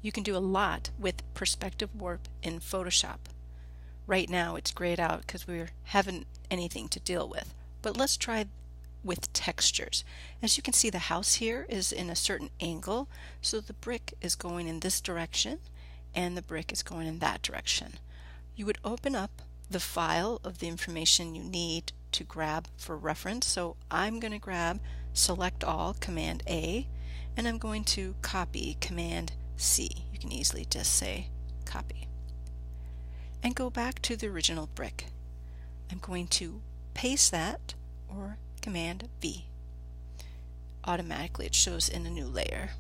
You can do a lot with perspective warp in Photoshop. Right now it's grayed out because we haven't anything to deal with. But let's try with textures. As you can see, the house here is in a certain angle, so the brick is going in this direction and the brick is going in that direction. You would open up the file of the information you need to grab for reference. So I'm going to grab Select All, Command A, and I'm going to copy, Command C. You can easily just say copy. And go back to the original brick. I'm going to paste that, or Command V. Automatically it shows in a new layer.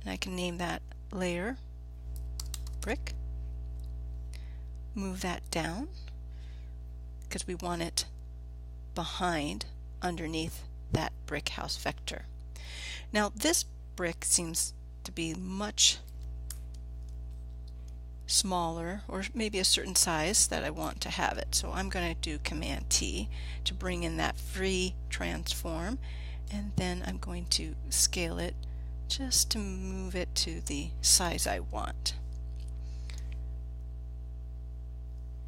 And I can name that layer brick. Move that down because we want it behind, underneath that brick house vector. Now this brick seems to be much smaller, or maybe a certain size that I want to have it. So I'm going to do Command T to bring in that free transform, and then I'm going to scale it just to move it to the size I want.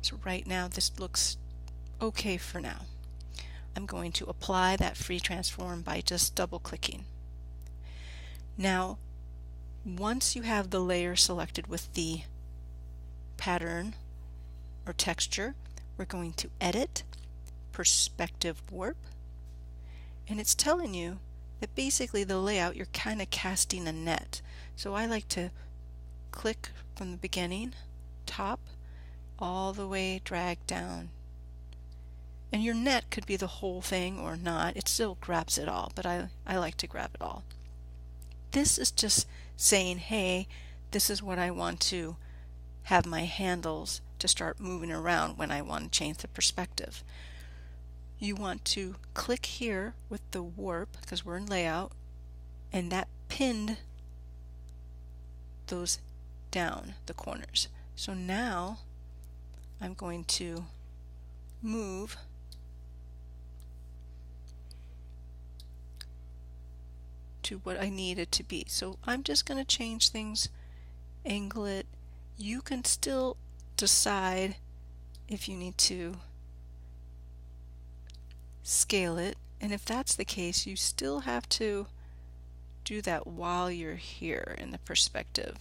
So right now this looks okay for now. I'm going to apply that free transform by just double clicking. Now once you have the layer selected with the pattern or texture, we're going to edit, perspective warp, and it's telling you that basically the layout, you're kind of casting a net. So I like to click from the beginning, top, all the way drag down. And your net could be the whole thing or not. It still grabs it all, but I like to grab it all. This is just saying, hey, this is what I want to have my handles to start moving around when I want to change the perspective. You want to click here with the warp because we're in layout, and that pinned those down, the corners. So now I'm going to move to what I need it to be. So I'm just going to change things, angle it. You can still decide if you need to scale it, and if that's the case, you still have to do that while you're here in the perspective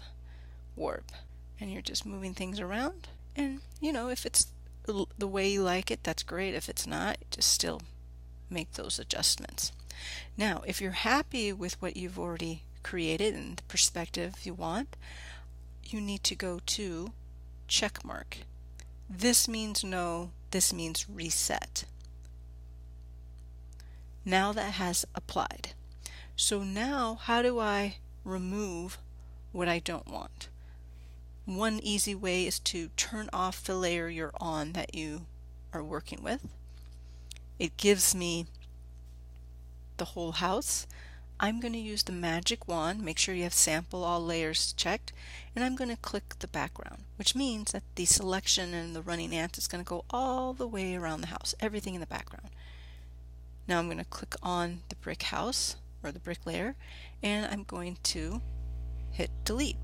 warp, and you're just moving things around. And you know, if it's the way you like it, that's great. If it's not, just still make those adjustments. Now if you're happy with what you've already created and the perspective you want, you need to go to check mark. This means no, this means reset. Now that has applied. So now how do I remove what I don't want? One easy way is to turn off the layer you're on that you are working with. It gives me the whole house. I'm going to use the magic wand, make sure you have sample all layers checked, and I'm going to click the background, which means that the selection and the running ant is going to go all the way around the house, everything in the background. Now I'm going to click on the brick house or the brick layer, and I'm going to hit delete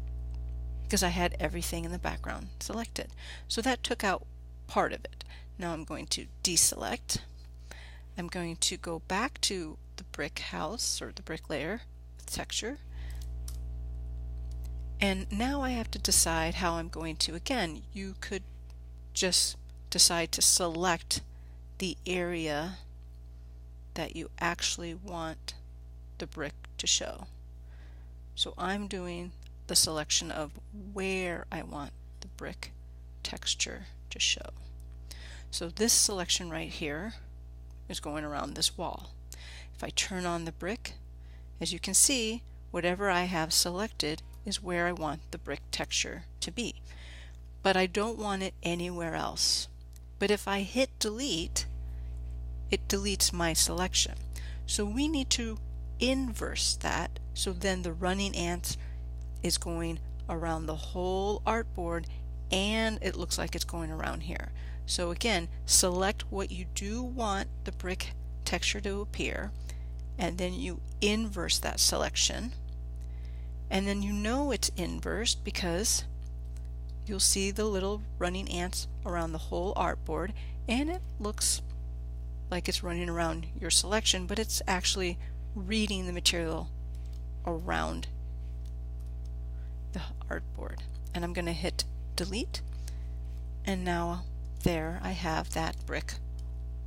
because I had everything in the background selected. So that took out part of it. Now I'm going to deselect. I'm going to go back to the brick house or the brick layer with texture, and now I have to decide how I'm going to, again, you could just decide to select the area that you actually want the brick to show. So I'm doing the selection of where I want the brick texture to show. So this selection right here is going around this wall. If I turn on the brick, as you can see, whatever I have selected is where I want the brick texture to be. But I don't want it anywhere else. But if I hit delete, it deletes my selection. So we need to inverse that, so then the running ant is going around the whole artboard and it looks like it's going around here. So again, select what you do want the brick texture to appear, and then you inverse that selection, And then you know it's inversed because you'll see the little running ants around the whole artboard, and it looks like it's running around your selection, but it's actually reading the material around the artboard. And I'm going to hit delete, and now there I have that brick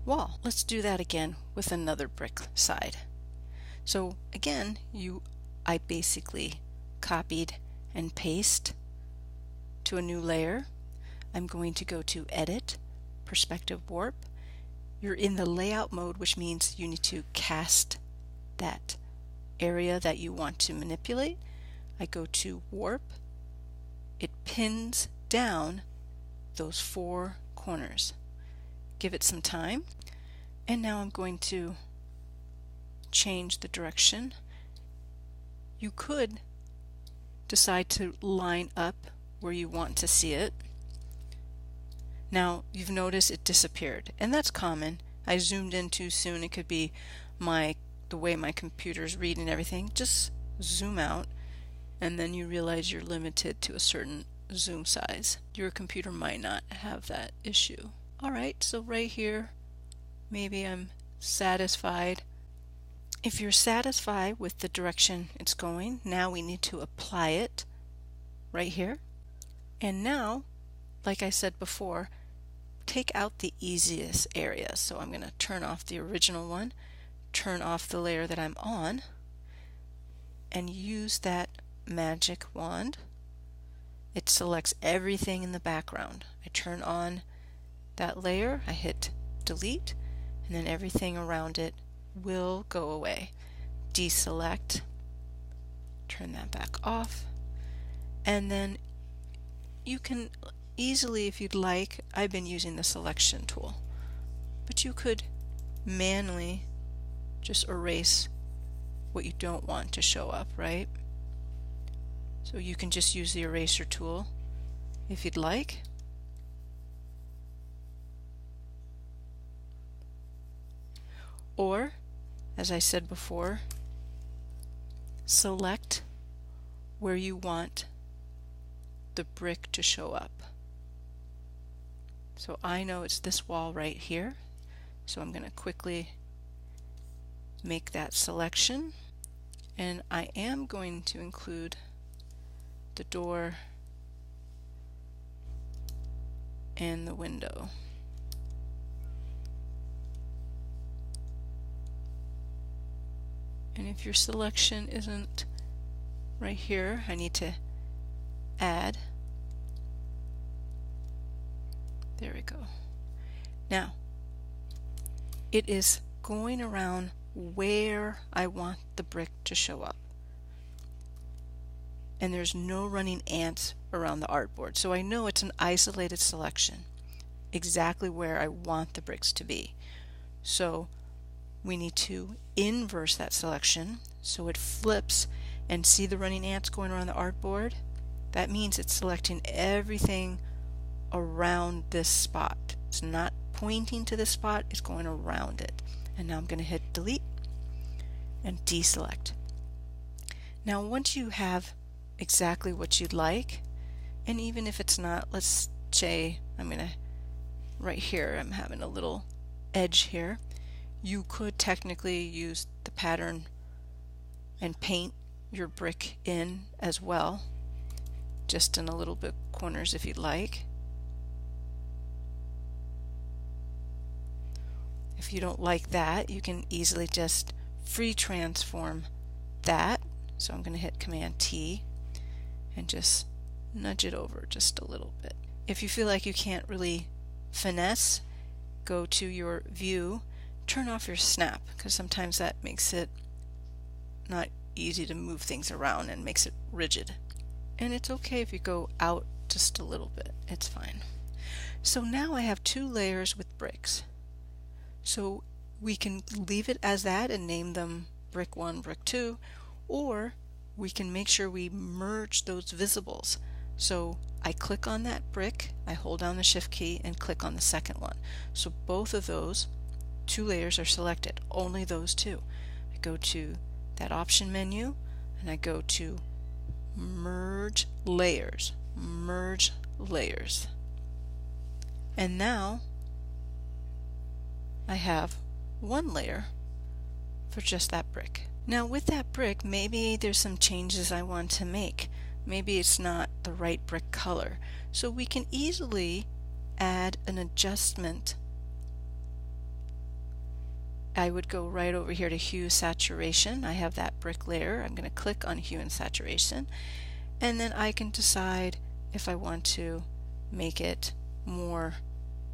wall. Let's do that again with another brick side. So again, I basically copied and paste to a new layer. I'm going to go to Edit, Perspective Warp. You're in the layout mode, which means you need to cast that area that you want to manipulate. I go to Warp. It pins down those 4 corners. Give it some time, and now I'm going to change the direction. You could decide to line up where you want to see it. Now you've noticed it disappeared, and that's common. I zoomed in too soon. It could be the way my computer's reading everything. Just zoom out, and then you realize you're limited to a certain zoom size. Your computer might not have that issue. Alright, so right here, maybe I'm satisfied. If you're satisfied with the direction it's going, now we need to apply it right here. And now, like I said before, take out the easiest area. So I'm going to turn off the original one, turn off the layer that I'm on, and use that magic wand. It selects everything in the background. I turn on that layer, I hit delete, and then everything around it will go away. Deselect, turn that back off, and then you can easily, if you'd like, I've been using the selection tool, but you could manually just erase what you don't want to show up, right? So you can just use the eraser tool if you'd like. Or, as I said before, select where you want the brick to show up. So I know it's this wall right here, so I'm going to quickly make that selection, and I am going to include the door and the window. And if your selection isn't right here, I need to add. There we go. Now, it is going around where I want the brick to show up. And there's no running ants around the artboard. So I know it's an isolated selection, exactly where I want the bricks to be. So we need to inverse that selection so it flips, and see the running ants going around the artboard? That means it's selecting everything around this spot. It's not pointing to this spot, it's going around it. And now I'm going to hit delete and deselect. Now once you have exactly what you'd like, and even if it's not, let's say right here I'm having a little edge here, you could technically use the pattern and paint your brick in as well, just in a little bit corners if you'd like. If you don't like that, you can easily just free transform that. So I'm going to hit Command T and just nudge it over just a little bit. If you feel like you can't really finesse, go to your view, turn off your snap, because sometimes that makes it not easy to move things around and makes it rigid. And it's okay if you go out just a little bit, it's fine. So now I have 2 layers with bricks. So we can leave it as that and name them brick 1, brick 2, or we can make sure we merge those visibles. So I click on that brick, I hold down the shift key and click on the second one. So both of those 2 layers are selected, only those 2. I go to that option menu and I go to merge layers, merge layers. And now I have one layer for just that brick. Now with that brick, maybe there's some changes I want to make. Maybe it's not the right brick color. So we can easily add an adjustment. I would go right over here to Hue Saturation. I have that brick layer. I'm going to click on Hue and Saturation, and then I can decide if I want to make it more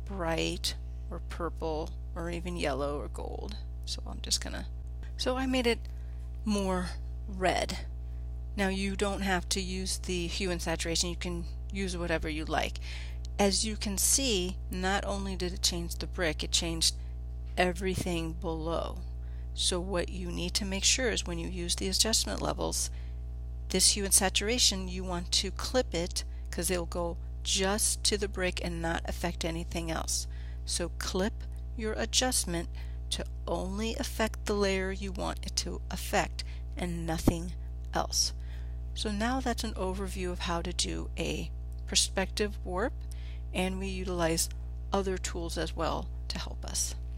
bright or purple or even yellow or gold. So I'm just gonna, so I made it more red. Now you don't have to use the Hue and Saturation, you can use whatever you like. As you can see, not only did it change the brick, it changed everything below. So what you need to make sure is when you use the adjustment levels, this Hue and Saturation, you want to clip it because it'll go just to the brick and not affect anything else. So clip your adjustment to only affect the layer you want it to affect and nothing else. So now that's an overview of how to do a perspective warp, and we utilize other tools as well to help us.